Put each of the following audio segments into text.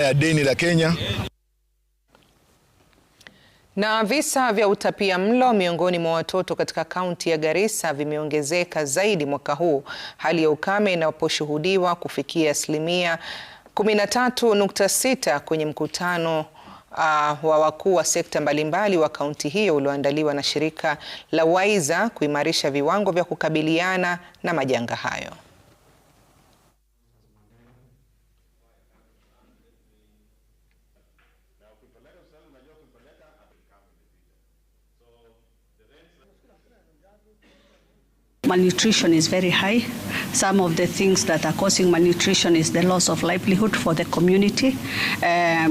ya deni la Kenya. Na visa vya utapiamlo miongoni mwa watoto katika kaunti ya Garissa vimeongezeka zaidi mwaka huu, hali ya ukame inaposhuhudiwa kufikia asilimia 13.6 kwenye mkutano wa wakuu wa sekta mbalimbali wa kaunti hiyo ulioandaliwa na shirika la Waiza kuimarisha viwango vya kukabiliana na majanga hayo. Malnutrition is very high. Some of the things that are causing malnutrition is the loss of livelihood for the community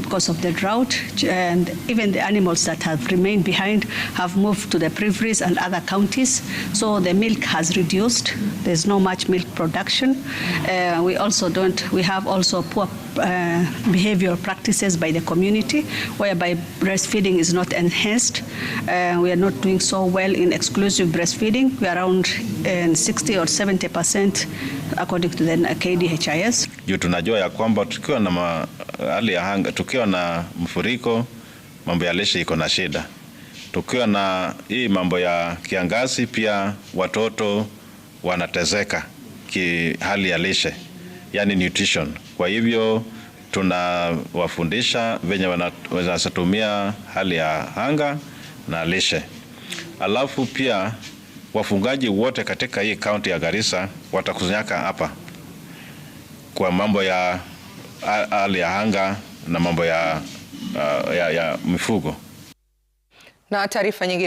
because of the drought, and even the animals that have remained behind have moved to the peripheries and other counties, so the milk has reduced. There's no much milk production. We have also poor behavioral practices by the community, whereby breastfeeding is not enhanced. We are not doing so well in exclusive breastfeeding. We are around 60 or 70% according to the KDHIS. Tunajua ya kwamba tukiwa na hali ya anga, tukiwa na mfuriko, mambo ya lishe iko na shida. Tukiwa na hii mambo ya kiangazi, pia watoto wanatezeka hali ya lishe, yani nutrition. Kwa hivyo tunawafundisha venye wanatumia hali ya anga na lishe. Alafu pia wafungaji wote katika hii kaunti ya Garissa watakusanyika hapa kwa mambo ya hali ya anga na mambo ya mifugo. Na taarifa nyingine